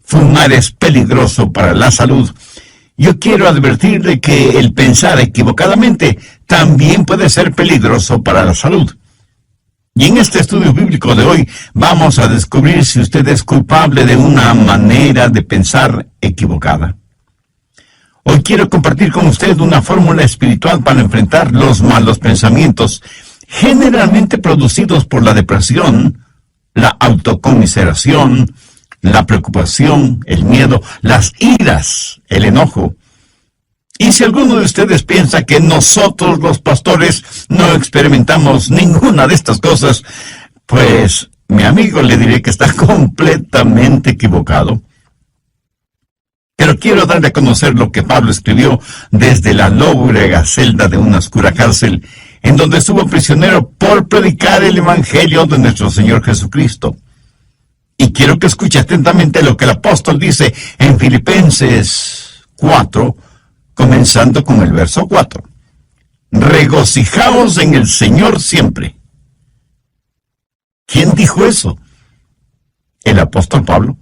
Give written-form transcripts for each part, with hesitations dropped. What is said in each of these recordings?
Fumar es peligroso para la salud. Yo quiero advertir de que el pensar equivocadamente también puede ser peligroso para la salud. Y en este estudio bíblico de hoy vamos a descubrir si usted es culpable de una manera de pensar equivocada. Hoy quiero compartir con usted una fórmula espiritual para enfrentar los malos pensamientos, generalmente producidos por la depresión, la autocomiseración, la preocupación, el miedo, las iras, el enojo. Y si alguno de ustedes piensa que nosotros los pastores no experimentamos ninguna de estas cosas, pues mi amigo le diré que está completamente equivocado. Pero quiero darle a conocer lo que Pablo escribió desde la lóbrega celda de una oscura cárcel, en donde estuvo prisionero por predicar el Evangelio de nuestro Señor Jesucristo. Y quiero que escuche atentamente lo que el apóstol dice en Filipenses 4, comenzando con el verso 4. Regocijaos en el Señor siempre. ¿Quién dijo eso? El apóstol Pablo.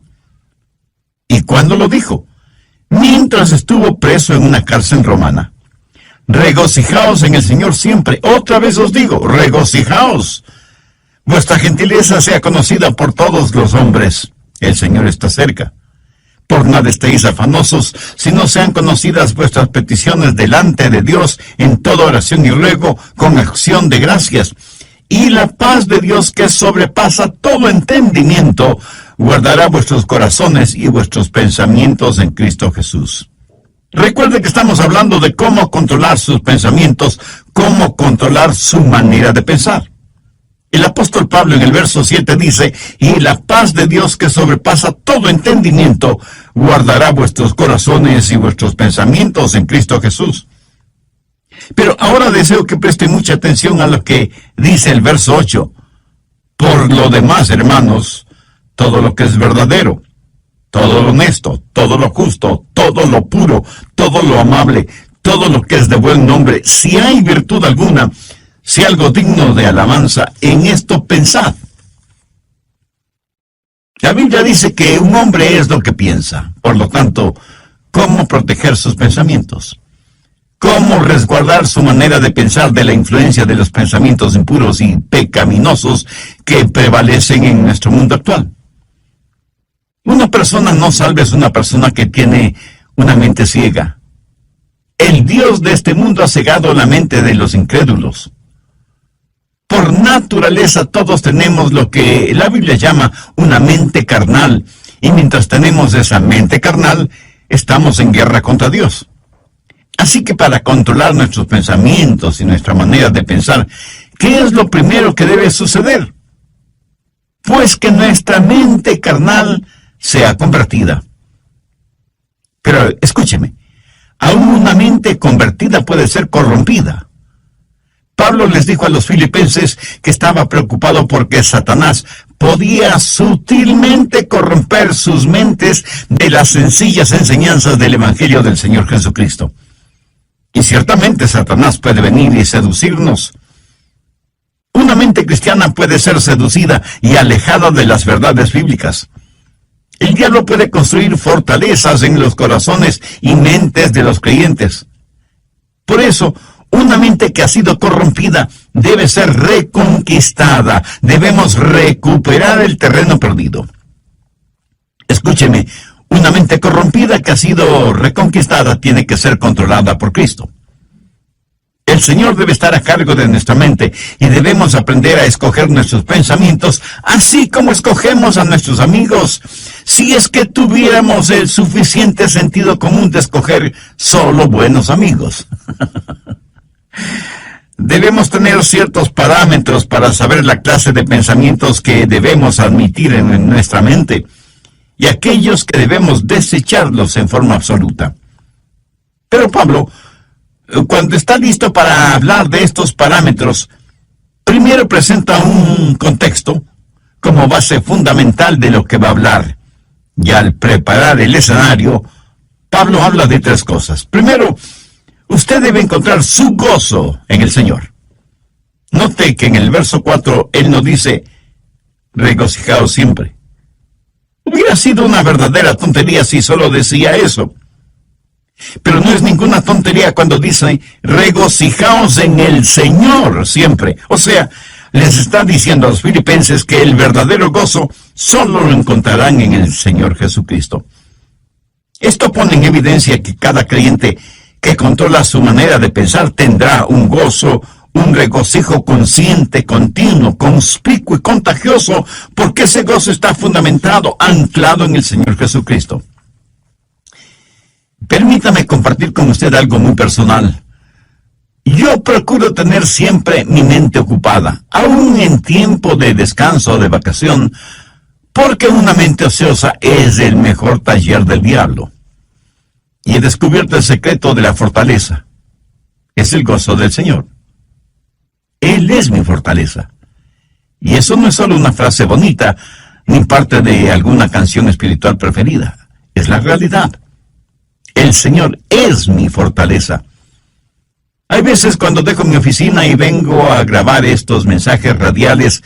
¿Y cuándo lo dijo? Mientras estuvo preso en una cárcel romana. Regocijaos en el Señor siempre. Otra vez os digo, regocijaos. Vuestra gentileza sea conocida por todos los hombres. El Señor está cerca. Por nada estéis afanosos, sino sean conocidas vuestras peticiones delante de Dios en toda oración y ruego con acción de gracias. Y la paz de Dios, que sobrepasa todo entendimiento, guardará vuestros corazones y vuestros pensamientos en Cristo Jesús. Recuerde que estamos hablando de cómo controlar sus pensamientos, cómo controlar su manera de pensar. El apóstol Pablo en el verso 7 dice, y la paz de Dios que sobrepasa todo entendimiento, guardará vuestros corazones y vuestros pensamientos en Cristo Jesús. Pero ahora deseo que preste mucha atención a lo que dice el verso 8. Por lo demás, hermanos, todo lo que es verdadero, todo lo honesto, todo lo justo, todo lo puro, todo lo amable, todo lo que es de buen nombre, si hay virtud alguna, si algo digno de alabanza, en esto pensad. La Biblia dice que un hombre es lo que piensa. Por lo tanto, ¿cómo proteger sus pensamientos? ¿Cómo resguardar su manera de pensar de la influencia de los pensamientos impuros y pecaminosos que prevalecen en nuestro mundo actual? Una persona no salva es una persona que tiene una mente ciega. El Dios de este mundo ha cegado la mente de los incrédulos. Por naturaleza todos tenemos lo que la Biblia llama una mente carnal, y mientras tenemos esa mente carnal, estamos en guerra contra Dios. Así que para controlar nuestros pensamientos y nuestra manera de pensar, ¿qué es lo primero que debe suceder? Pues que nuestra mente carnal sea convertida. Pero escúcheme, aún una mente convertida puede ser corrompida. Pablo les dijo a los filipenses que estaba preocupado porque Satanás podía sutilmente corromper sus mentes de las sencillas enseñanzas del Evangelio del Señor Jesucristo. Y ciertamente Satanás puede venir y seducirnos. Una mente cristiana puede ser seducida y alejada de las verdades bíblicas. El diablo puede construir fortalezas en los corazones y mentes de los creyentes. Por eso, una mente que ha sido corrompida debe ser reconquistada. Debemos recuperar el terreno perdido. Escúcheme, una mente corrompida que ha sido reconquistada tiene que ser controlada por Cristo. El Señor debe estar a cargo de nuestra mente y debemos aprender a escoger nuestros pensamientos, así como escogemos a nuestros amigos. Si es que tuviéramos el suficiente sentido común de escoger solo buenos amigos. Debemos tener ciertos parámetros para saber la clase de pensamientos que debemos admitir en nuestra mente y aquellos que debemos desecharlos en forma absoluta. Pero Pablo, cuando está listo para hablar de estos parámetros, primero presenta un contexto como base fundamental de lo que va a hablar. Y al preparar el escenario, Pablo habla de tres cosas. Primero, usted debe encontrar su gozo en el Señor. Note que en el verso 4 él nos dice, regocijaos siempre. Hubiera sido una verdadera tontería si solo decía eso. Pero no es ninguna tontería cuando dice, regocijaos en el Señor siempre. O sea, les está diciendo a los filipenses que el verdadero gozo solo lo encontrarán en el Señor Jesucristo. Esto pone en evidencia que cada creyente que controla su manera de pensar tendrá un gozo, un regocijo consciente, continuo, conspicuo y contagioso, porque ese gozo está fundamentado, anclado en el Señor Jesucristo. Permítame compartir con usted algo muy personal. Yo procuro tener siempre mi mente ocupada, aún en tiempo de descanso o de vacación, porque una mente ociosa es el mejor taller del diablo. Y he descubierto el secreto de la fortaleza. Es el gozo del Señor. Él es mi fortaleza. Y eso no es solo una frase bonita, ni parte de alguna canción espiritual preferida. Es la realidad. El Señor es mi fortaleza. Hay veces cuando dejo mi oficina y vengo a grabar estos mensajes radiales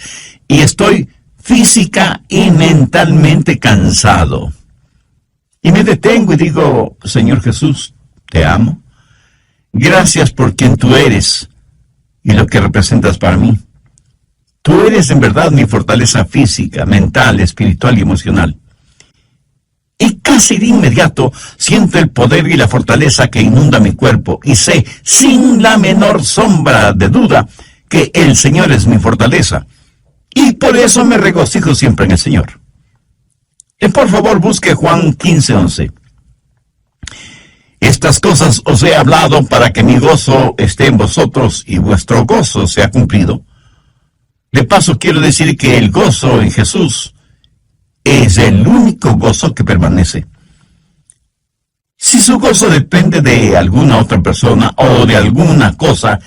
y estoy física y mentalmente cansado. Y me detengo y digo, Señor Jesús, te amo. Gracias por quien tú eres y lo que representas para mí. Tú eres en verdad mi fortaleza física, mental, espiritual y emocional. Y casi de inmediato siento el poder y la fortaleza que inunda mi cuerpo y sé, sin la menor sombra de duda, que el Señor es mi fortaleza. Y por eso me regocijo siempre en el Señor. Por favor, busque Juan 15:11. Estas cosas os he hablado para que mi gozo esté en vosotros y vuestro gozo sea cumplido. De paso, quiero decir que el gozo en Jesús es el único gozo que permanece. Si su gozo depende de alguna otra persona o de alguna cosa,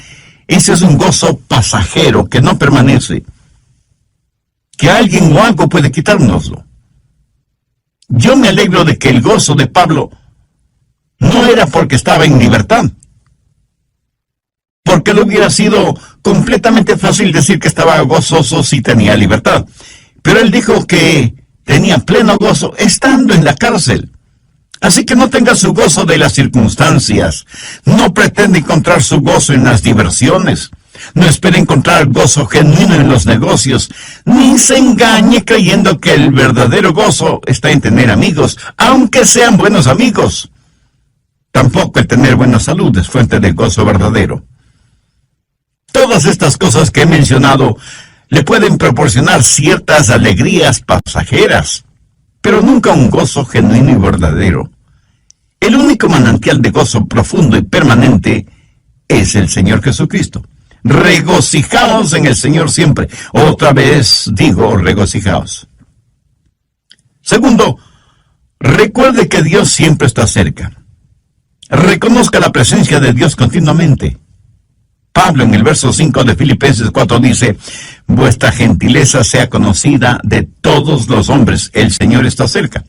ese es un gozo pasajero que no permanece. Que alguien o algo puede quitárnoslo. Yo me alegro de que el gozo de Pablo no era porque estaba en libertad. Porque le hubiera sido completamente fácil decir que estaba gozoso si tenía libertad. Pero él dijo que tenía pleno gozo estando en la cárcel. Así que no tenga su gozo de las circunstancias. No pretende encontrar su gozo en las diversiones. No espere encontrar gozo genuino en los negocios. Ni se engañe creyendo que el verdadero gozo está en tener amigos, aunque sean buenos amigos. Tampoco el tener buena salud es fuente de gozo verdadero. Todas estas cosas que he mencionado le pueden proporcionar ciertas alegrías pasajeras, pero nunca un gozo genuino y verdadero. El único manantial de gozo profundo y permanente es el Señor Jesucristo. Regocijaos en el Señor siempre. Otra vez digo, regocijaos. Segundo, recuerde que Dios siempre está cerca. Reconozca la presencia de Dios continuamente. Pablo en el verso 5 de Filipenses 4 dice, vuestra gentileza sea conocida de todos los hombres, el Señor está cerca.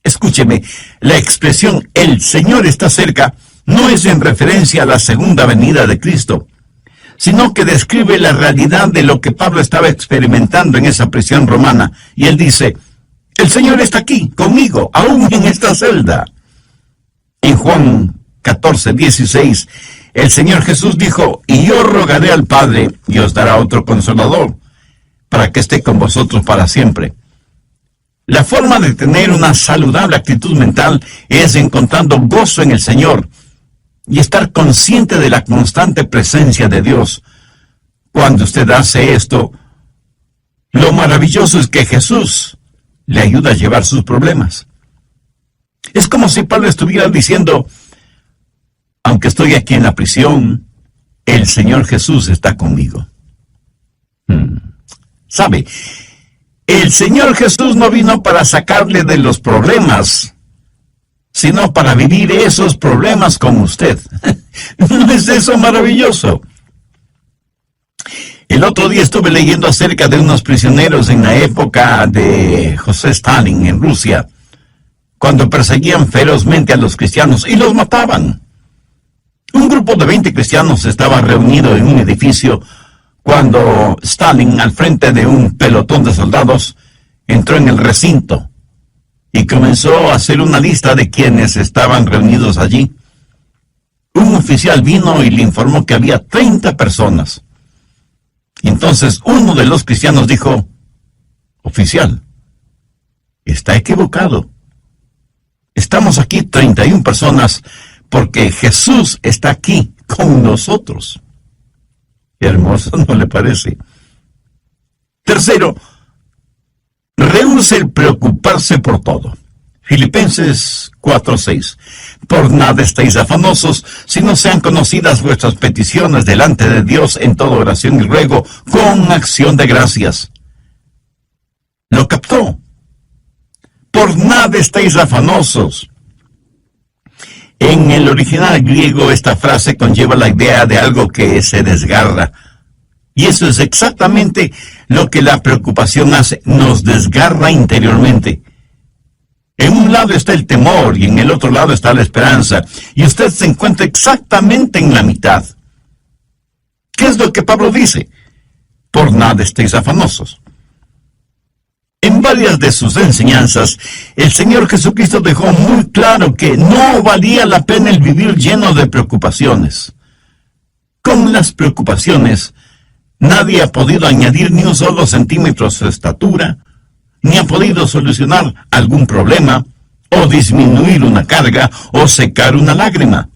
Escúcheme, la expresión el Señor está cerca no es en referencia a la segunda venida de Cristo, sino que describe la realidad de lo que Pablo estaba experimentando en esa prisión romana. Y él dice, el Señor está aquí, conmigo, aún en esta celda. En Juan 14:16, el Señor Jesús dijo, y yo rogaré al Padre, y os dará otro consolador, para que esté con vosotros para siempre. La forma de tener una saludable actitud mental es encontrando gozo en el Señor, y estar consciente de la constante presencia de Dios. Cuando usted hace esto, lo maravilloso es que Jesús le ayuda a llevar sus problemas. Es como si Pablo estuviera diciendo, aunque estoy aquí en la prisión, el Señor Jesús está conmigo. ¿Sabe? El Señor Jesús no vino para sacarle de los problemas, sino para vivir esos problemas con usted. ¿No es eso maravilloso? El otro día estuve leyendo acerca de unos prisioneros en la época de José Stalin en Rusia, cuando perseguían ferozmente a los cristianos y los mataban. Un grupo de 20 cristianos estaba reunido en un edificio cuando Stalin, al frente de un pelotón de soldados, entró en el recinto y comenzó a hacer una lista de quienes estaban reunidos allí. Un oficial vino y le informó que había 30 personas. Entonces uno de los cristianos dijo: oficial, está equivocado. Estamos aquí 31 personas porque Jesús está aquí con nosotros. Qué hermoso, ¿no le parece? Tercero, rehúse el preocuparse por todo. Filipenses 4:6. Por nada estéis afanosos, sino sean conocidas vuestras peticiones delante de Dios en toda oración y ruego, con acción de gracias. ¿Lo captó? Por nada estéis afanosos. En el original griego esta frase conlleva la idea de algo que se desgarra. Y eso es exactamente lo que la preocupación hace, nos desgarra interiormente. En un lado está el temor y en el otro lado está la esperanza, y usted se encuentra exactamente en la mitad. ¿Qué es lo que Pablo dice? Por nada estéis afanosos. En varias de sus enseñanzas, el Señor Jesucristo dejó muy claro que no valía la pena el vivir lleno de preocupaciones. Con las preocupaciones, nadie ha podido añadir ni un solo centímetro a su estatura, ni ha podido solucionar algún problema, o disminuir una carga, o secar una lágrima.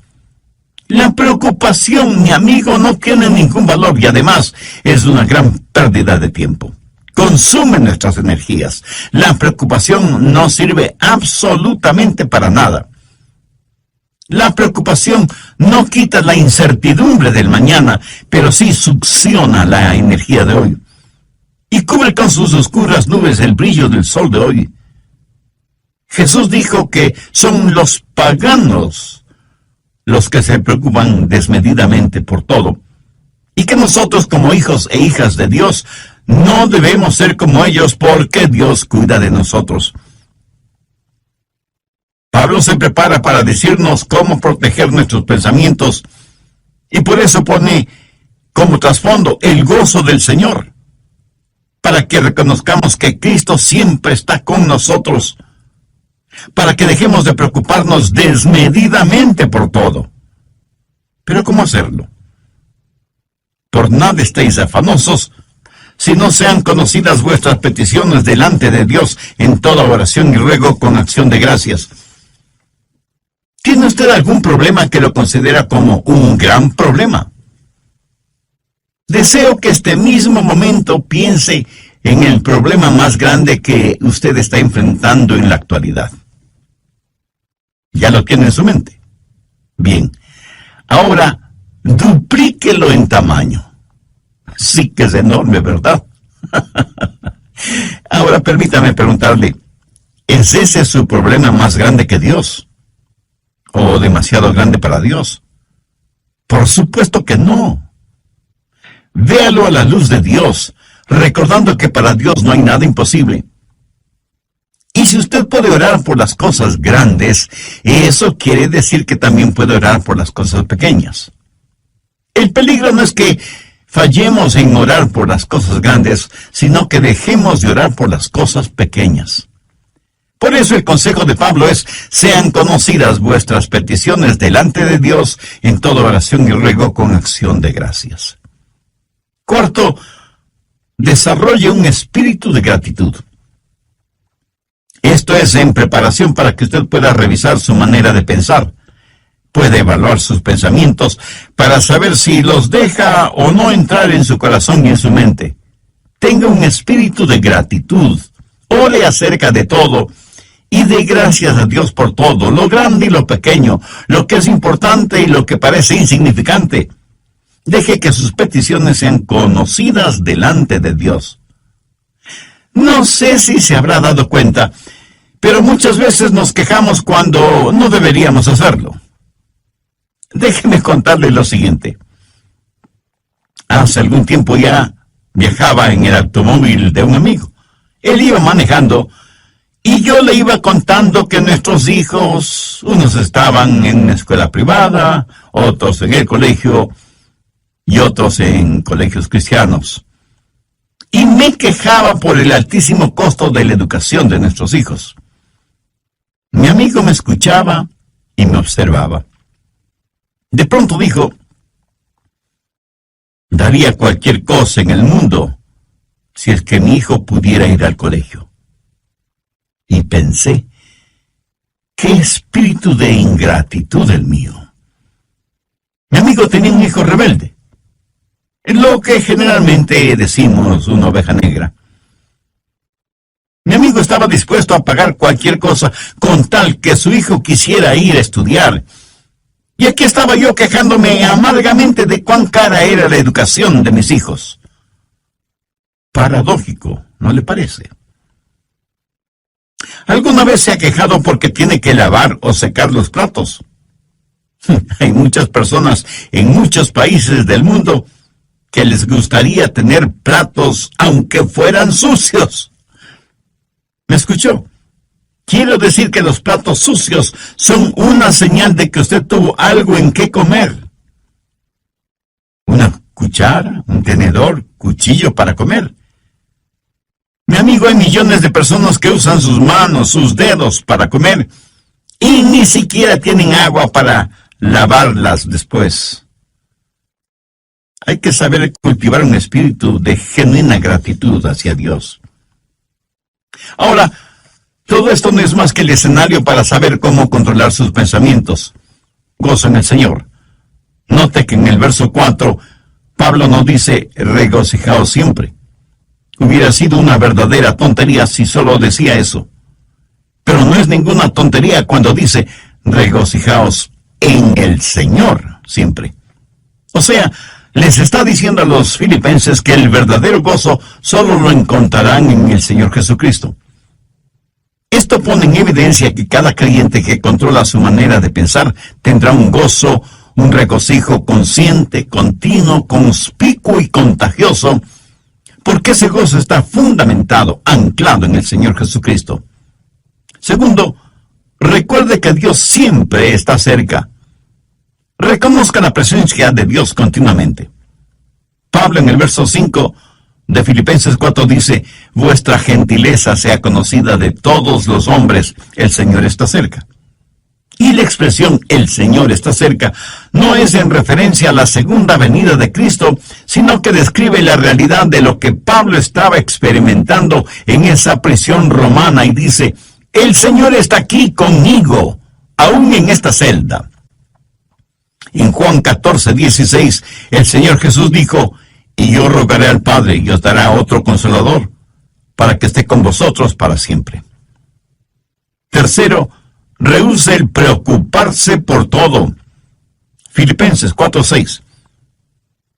La preocupación, mi amigo, no tiene ningún valor y además es una gran pérdida de tiempo. Consume nuestras energías. La preocupación no sirve absolutamente para nada. La preocupación no quita la incertidumbre del mañana, pero sí succiona la energía de hoy. Y cubre con sus oscuras nubes el brillo del sol de hoy. Jesús dijo que son los paganos los que se preocupan desmedidamente por todo, y que nosotros como hijos e hijas de Dios no debemos ser como ellos porque Dios cuida de nosotros. Pablo se prepara para decirnos cómo proteger nuestros pensamientos, y por eso pone como trasfondo el gozo del Señor, para que reconozcamos que Cristo siempre está con nosotros, para que dejemos de preocuparnos desmedidamente por todo. ¿Pero cómo hacerlo? Por nada estéis afanosos, si no sean conocidas vuestras peticiones delante de Dios en toda oración y ruego con acción de gracias. ¿Tiene usted algún problema que lo considera como un gran problema? Deseo que este mismo momento piense en el problema más grande que usted está enfrentando en la actualidad. ¿Ya lo tiene en su mente? Bien. Ahora, duplíquelo en tamaño. Sí que es enorme, ¿verdad? Ahora permítame preguntarle, ¿es ese su problema más grande que Dios? ¿O demasiado grande para Dios? Por supuesto que no. Véalo a la luz de Dios, recordando que para Dios no hay nada imposible. Y si usted puede orar por las cosas grandes, eso quiere decir que también puede orar por las cosas pequeñas. El peligro no es que fallemos en orar por las cosas grandes, sino que dejemos de orar por las cosas pequeñas. Por eso el consejo de Pablo es: sean conocidas vuestras peticiones delante de Dios en toda oración y ruego con acción de gracias. Cuarto, desarrolle un espíritu de gratitud. Esto es en preparación para que usted pueda revisar su manera de pensar. Puede evaluar sus pensamientos para saber si los deja o no entrar en su corazón y en su mente. Tenga un espíritu de gratitud. Ore acerca de todo y dé gracias a Dios por todo, lo grande y lo pequeño, lo que es importante y lo que parece insignificante. Deje que sus peticiones sean conocidas delante de Dios. No sé si se habrá dado cuenta, pero muchas veces nos quejamos cuando no deberíamos hacerlo. Déjeme contarle lo siguiente. Hace algún tiempo ya viajaba en el automóvil de un amigo. Él iba manejando y yo le iba contando que nuestros hijos, unos estaban en escuela privada, otros en el colegio y otros en colegios cristianos. Y me quejaba por el altísimo costo de la educación de nuestros hijos. amigo me escuchaba y me observaba. De pronto dijo: daría cualquier cosa en el mundo si es que mi hijo pudiera ir al colegio. Y pensé: qué espíritu de ingratitud el mío. Mi amigo tenía un hijo rebelde, lo que generalmente decimos una oveja negra. Mi amigo estaba dispuesto a pagar cualquier cosa con tal que su hijo quisiera ir a estudiar. Y aquí estaba yo quejándome amargamente de cuán cara era la educación de mis hijos. Paradójico, ¿no le parece? ¿Alguna vez se ha quejado porque tiene que lavar o secar los platos? Hay muchas personas en muchos países del mundo que les gustaría tener platos aunque fueran sucios. ¿Me escuchó? Quiero decir que los platos sucios son una señal de que usted tuvo algo en qué comer. Una cuchara, un tenedor, cuchillo para comer. Mi amigo, hay millones de personas que usan sus manos, sus dedos para comer y ni siquiera tienen agua para lavarlas después. Hay que saber cultivar un espíritu de genuina gratitud hacia Dios. Ahora, todo esto no es más que el escenario para saber cómo controlar sus pensamientos. Gozo en el Señor. Note que en el verso 4, Pablo nos dice: regocijaos siempre. Hubiera sido una verdadera tontería si solo decía eso. Pero no es ninguna tontería cuando dice: regocijaos en el Señor siempre. O sea, les está diciendo a los filipenses que el verdadero gozo solo lo encontrarán en el Señor Jesucristo. Esto pone en evidencia que cada creyente que controla su manera de pensar tendrá un gozo, un regocijo consciente, continuo, conspicuo y contagioso, porque ese gozo está fundamentado, anclado en el Señor Jesucristo. Segundo, recuerde que Dios siempre está cerca. Reconozca la presencia de Dios continuamente. Pablo en el verso 5 de Filipenses 4 dice: vuestra gentileza sea conocida de todos los hombres, el Señor está cerca. Y la expresión "el Señor está cerca" no es en referencia a la segunda venida de Cristo, sino que describe la realidad de lo que Pablo estaba experimentando en esa prisión romana y dice: el Señor está aquí conmigo, aún en esta celda. En Juan 14:16, el Señor Jesús dijo: y yo rogaré al Padre y os dará otro consolador, para que esté con vosotros para siempre. Tercero, rehúse el preocuparse por todo. Filipenses 4:6.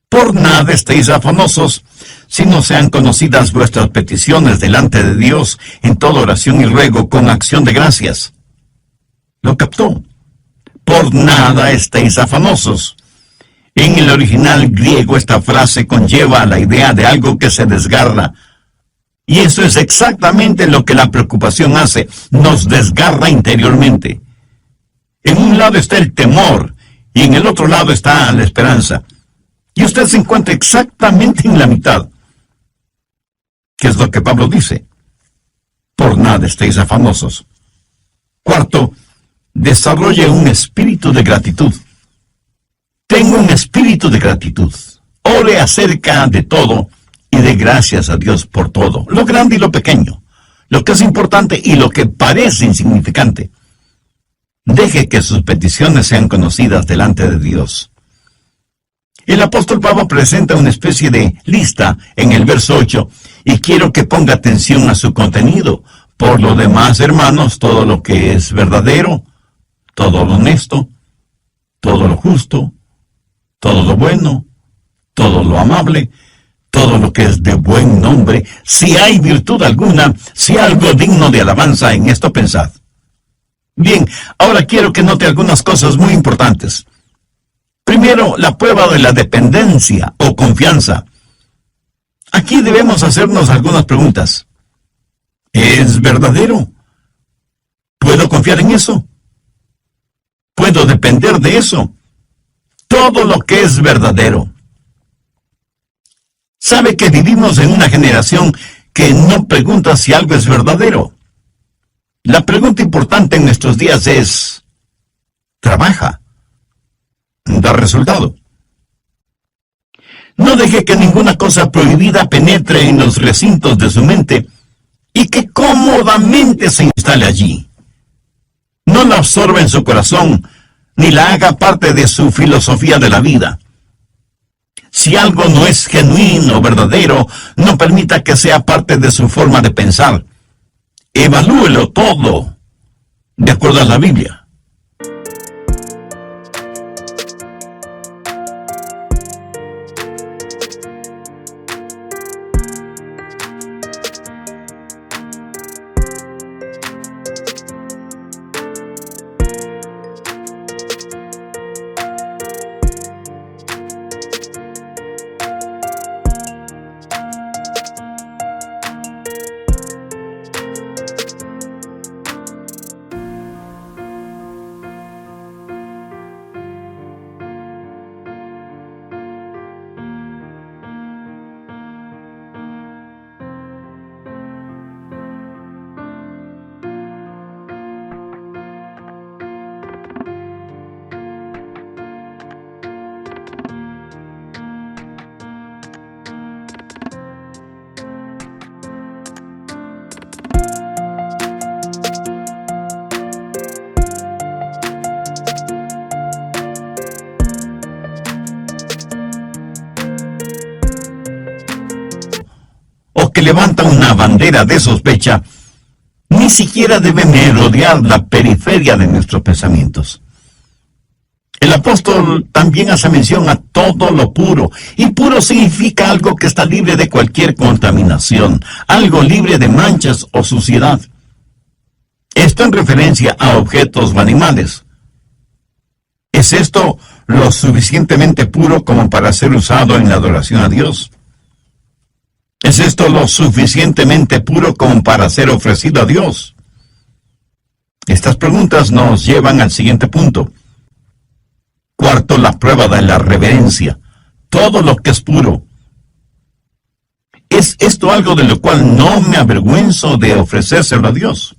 Por nada estéis afanosos, si no sean conocidas vuestras peticiones delante de Dios en toda oración y ruego con acción de gracias. ¿Lo captó? Por nada estéis afanosos. En el original griego esta frase conlleva la idea de algo que se desgarra. Y eso es exactamente lo que la preocupación hace, nos desgarra interiormente. En un lado está el temor y en el otro lado está la esperanza. Y usted se encuentra exactamente en la mitad. ¿Qué es lo que Pablo dice? Por nada estéis afanosos. Cuarto, desarrolle un espíritu de gratitud. Tengo un espíritu de gratitud. Ore acerca de todo y de gracias a Dios por todo, lo grande y lo pequeño, lo que es importante y lo que parece insignificante. Deje que sus peticiones sean conocidas delante de Dios. El apóstol Pablo presenta una especie de lista en el verso 8 y quiero que ponga atención a su contenido. Por lo demás, hermanos, todo lo que es verdadero, todo lo honesto, todo lo justo, todo lo bueno, todo lo amable, todo lo que es de buen nombre, si hay virtud alguna, si algo digno de alabanza, en esto pensad. Bien, ahora quiero que note algunas cosas muy importantes. Primero, la prueba de la dependencia o confianza. Aquí debemos hacernos algunas preguntas. ¿Es verdadero? ¿Puedo confiar en eso? ¿Puedo depender de eso? Todo lo que es verdadero. ¿Sabe que vivimos en una generación que no pregunta si algo es verdadero? La pregunta importante en nuestros días es, ¿trabaja? ¿Da resultado? No deje que ninguna cosa prohibida penetre en los recintos de su mente y que cómodamente se instale allí. No la absorba en su corazón, ni la haga parte de su filosofía de la vida. Si algo no es genuino o verdadero, no permita que sea parte de su forma de pensar. Evalúelo todo, de acuerdo a la Biblia. Que levanta una bandera de sospecha, ni siquiera debe merodear la periferia de nuestros pensamientos. El apóstol también hace mención a todo lo puro, y puro significa algo que está libre de cualquier contaminación, algo libre de manchas o suciedad. Esto en referencia a objetos o animales. ¿Es esto lo suficientemente puro como para ser usado en la adoración a Dios? ¿Es esto lo suficientemente puro como para ser ofrecido a Dios? Estas preguntas nos llevan al siguiente punto. Cuarto, la prueba de la reverencia. Todo lo que es puro. ¿Es esto algo de lo cual no me avergüenzo de ofrecérselo a Dios?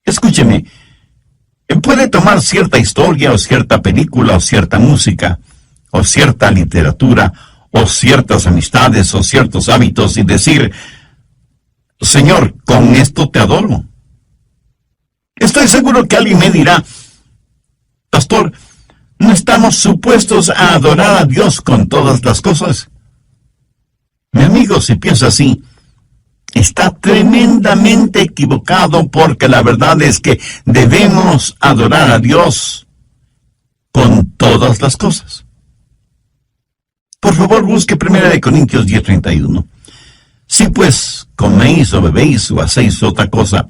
Escúcheme, puede tomar cierta historia o cierta película o cierta música o cierta literatura o ciertas amistades o ciertos hábitos y decir, Señor, con esto te adoro. Estoy seguro que alguien me dirá, Pastor, ¿no estamos supuestos a adorar a Dios con todas las cosas? Mi amigo, si piensa así, está tremendamente equivocado, porque la verdad es que debemos adorar a Dios con todas las cosas. Por favor, busque 1 Corintios 10:31. Si pues coméis o bebéis o hacéis otra cosa,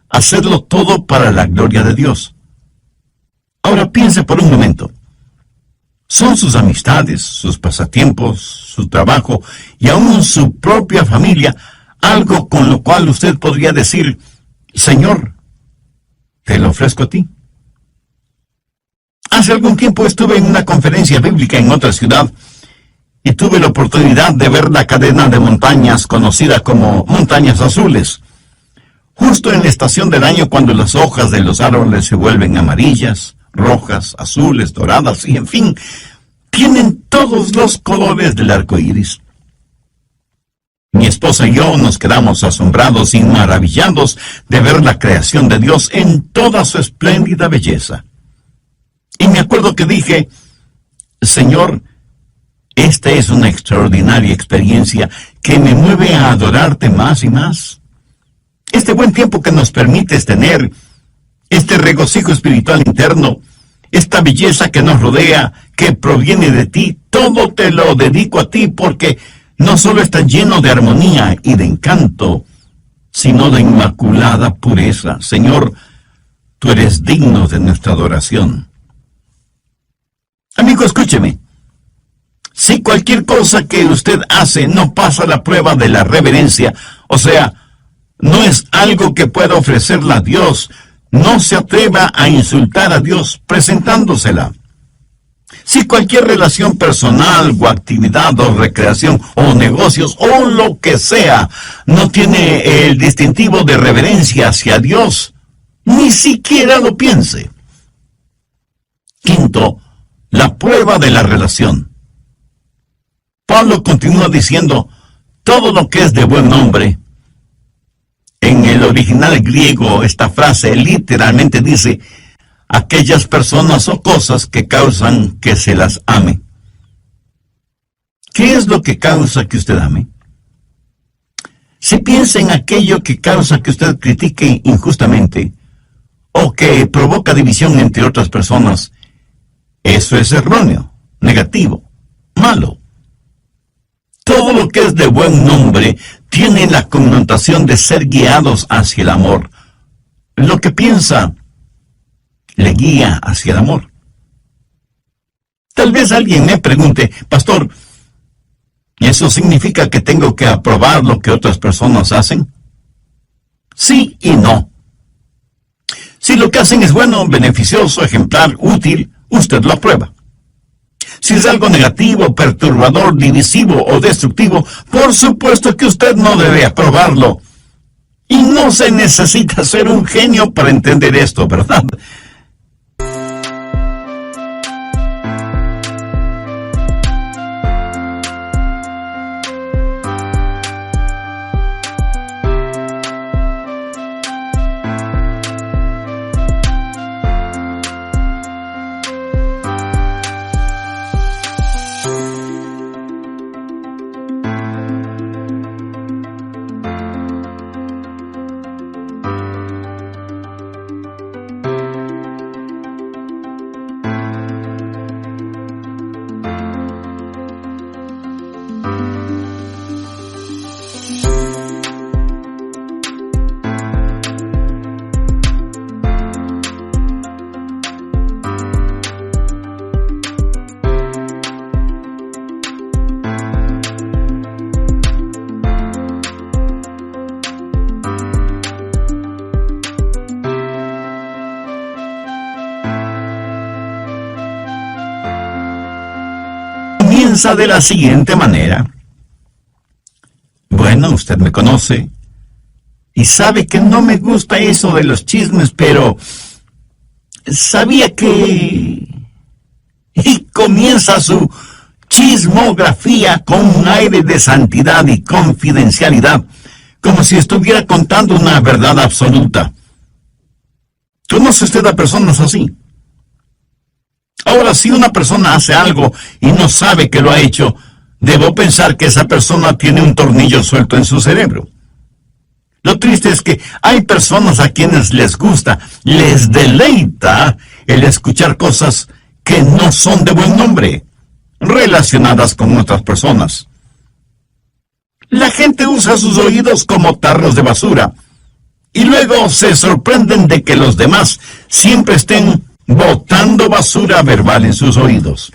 hacedlo todo para la gloria de Dios. Ahora piense por un momento. ¿Son sus amistades, sus pasatiempos, su trabajo y aún su propia familia algo con lo cual usted podría decir, Señor, te lo ofrezco a ti? Hace algún tiempo estuve en una conferencia bíblica en otra ciudad y tuve la oportunidad de ver la cadena de montañas conocida como Montañas Azules. Justo en la estación del año, cuando las hojas de los árboles se vuelven amarillas, rojas, azules, doradas y en fin, tienen todos los colores del arco iris. Mi esposa y yo nos quedamos asombrados y maravillados de ver la creación de Dios en toda su espléndida belleza. Y me acuerdo que dije, Señor, esta es una extraordinaria experiencia que me mueve a adorarte más y más. Este buen tiempo que nos permites tener, este regocijo espiritual interno, esta belleza que nos rodea, que proviene de ti, todo te lo dedico a ti, porque no solo está lleno de armonía y de encanto, sino de inmaculada pureza. Señor, tú eres digno de nuestra adoración. Amigo, escúcheme. Si cualquier cosa que usted hace no pasa la prueba de la reverencia, o sea, no es algo que pueda ofrecerle a Dios, no se atreva a insultar a Dios presentándosela. Si cualquier relación personal o actividad o recreación o negocios o lo que sea no tiene el distintivo de reverencia hacia Dios, ni siquiera lo piense. Quinto, la prueba de la relación. Pablo continúa diciendo, todo lo que es de buen nombre. En el original griego, esta frase literalmente dice, aquellas personas o cosas que causan que se las ame. ¿Qué es lo que causa que usted ame? Si piensa en aquello que causa que usted critique injustamente o que provoca división entre otras personas, eso es erróneo, negativo, malo. Todo lo que es de buen nombre tiene la connotación de ser guiados hacia el amor. Lo que piensa le guía hacia el amor. Tal vez alguien me pregunte, pastor, ¿eso significa que tengo que aprobar lo que otras personas hacen? Sí y no. Si lo que hacen es bueno, beneficioso, ejemplar, útil, usted lo aprueba. Si es algo negativo, perturbador, divisivo o destructivo, por supuesto que usted no debe aprobarlo. Y no se necesita ser un genio para entender esto, ¿verdad? Comienza de la siguiente manera. Bueno, usted me conoce y sabe que no me gusta eso de los chismes, pero sabía que... Y comienza su chismografía con un aire de santidad y confidencialidad, como si estuviera contando una verdad absoluta. ¿Conoce usted a personas así? Ahora, si una persona hace algo y no sabe que lo ha hecho, debo pensar que esa persona tiene un tornillo suelto en su cerebro. Lo triste es que hay personas a quienes les gusta, les deleita el escuchar cosas que no son de buen nombre, relacionadas con otras personas. La gente usa sus oídos como tarros de basura, y luego se sorprenden de que los demás siempre estén botando basura verbal en sus oídos.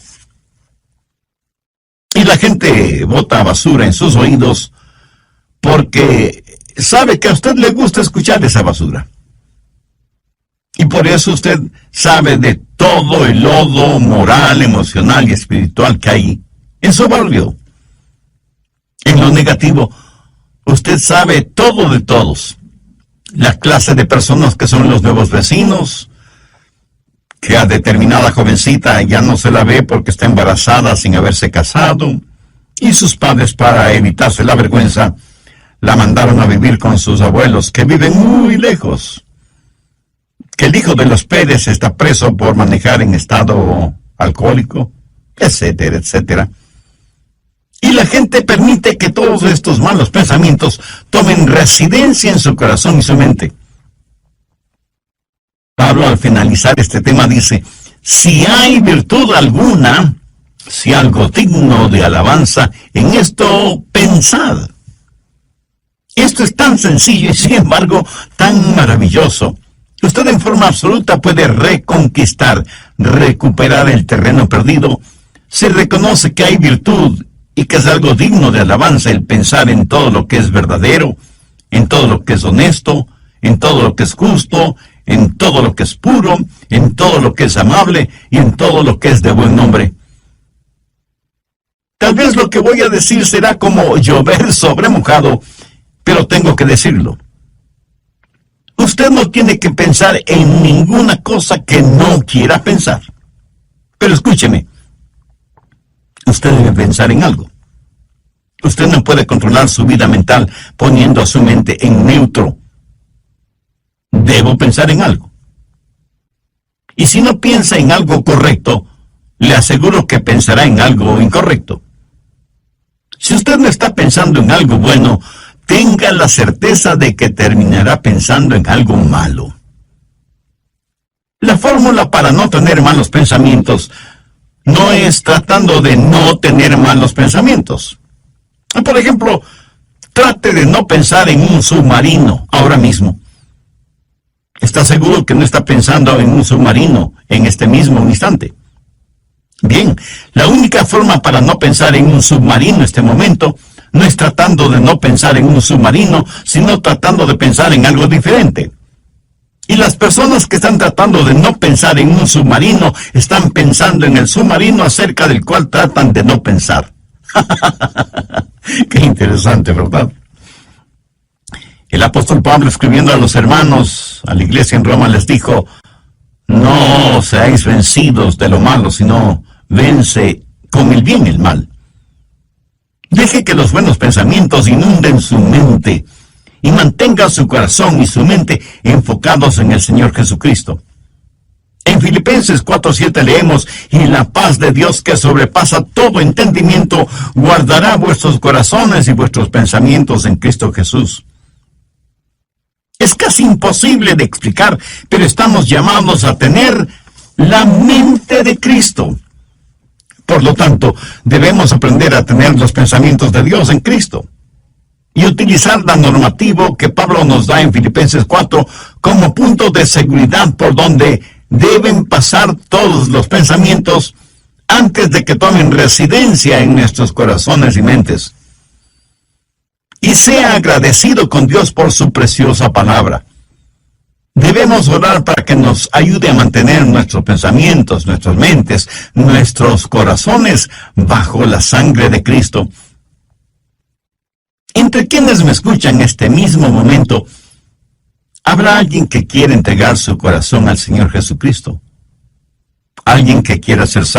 Y la gente bota basura en sus oídos porque sabe que a usted le gusta escuchar esa basura. Y por eso usted sabe de todo el lodo moral, emocional y espiritual que hay en su barrio. En lo negativo, usted sabe todo de todos. La clase de personas que son los nuevos vecinos, que a determinada jovencita ya no se la ve porque está embarazada sin haberse casado, y sus padres, para evitarse la vergüenza, la mandaron a vivir con sus abuelos, que viven muy lejos. Que el hijo de los Pérez está preso por manejar en estado alcohólico, etcétera, etcétera. Y la gente permite que todos estos malos pensamientos tomen residencia en su corazón y su mente. Pablo, al finalizar este tema, dice, si hay virtud alguna, si algo digno de alabanza, en esto pensad. Esto es tan sencillo y sin embargo tan maravilloso. Usted en forma absoluta puede reconquistar, recuperar el terreno perdido, si reconoce que hay virtud y que es algo digno de alabanza el pensar en todo lo que es verdadero, en todo lo que es honesto, en todo lo que es justo, en todo lo que es puro, en todo lo que es amable y en todo lo que es de buen nombre. Tal vez lo que voy a decir será como llover sobre mojado, pero tengo que decirlo. Usted no tiene que pensar en ninguna cosa que no quiera pensar. Pero escúcheme, usted debe pensar en algo. Usted no puede controlar su vida mental poniendo a su mente en neutro. Debo pensar en algo. Y si no piensa en algo correcto, le aseguro que pensará en algo incorrecto. Si usted no está pensando en algo bueno, tenga la certeza de que terminará pensando en algo malo. La fórmula para no tener malos pensamientos no es tratando de no tener malos pensamientos. Por ejemplo, trate de no pensar en un submarino ahora mismo. ¿Está seguro que no está pensando en un submarino en este mismo instante? Bien, la única forma para no pensar en un submarino en este momento no es tratando de no pensar en un submarino, sino tratando de pensar en algo diferente. Y las personas que están tratando de no pensar en un submarino están pensando en el submarino acerca del cual tratan de no pensar. Qué interesante, ¿verdad? El apóstol Pablo, escribiendo a los hermanos, a la iglesia en Roma, les dijo: no seáis vencidos de lo malo, sino vence con el bien el mal. Deje que los buenos pensamientos inunden su mente y mantenga su corazón y su mente enfocados en el Señor Jesucristo. En Filipenses 4:7 leemos: y la paz de Dios, que sobrepasa todo entendimiento, guardará vuestros corazones y vuestros pensamientos en Cristo Jesús. Es casi imposible de explicar, pero estamos llamados a tener la mente de Cristo. Por lo tanto, debemos aprender a tener los pensamientos de Dios en Cristo y utilizar la normativa que Pablo nos da en Filipenses 4 como punto de seguridad por donde deben pasar todos los pensamientos antes de que tomen residencia en nuestros corazones y mentes. Y sea agradecido con Dios por su preciosa palabra. Debemos orar para que nos ayude a mantener nuestros pensamientos, nuestras mentes, nuestros corazones bajo la sangre de Cristo. Entre quienes me escuchan en este mismo momento, ¿habrá alguien que quiera entregar su corazón al Señor Jesucristo? ¿Alguien que quiera ser salvo?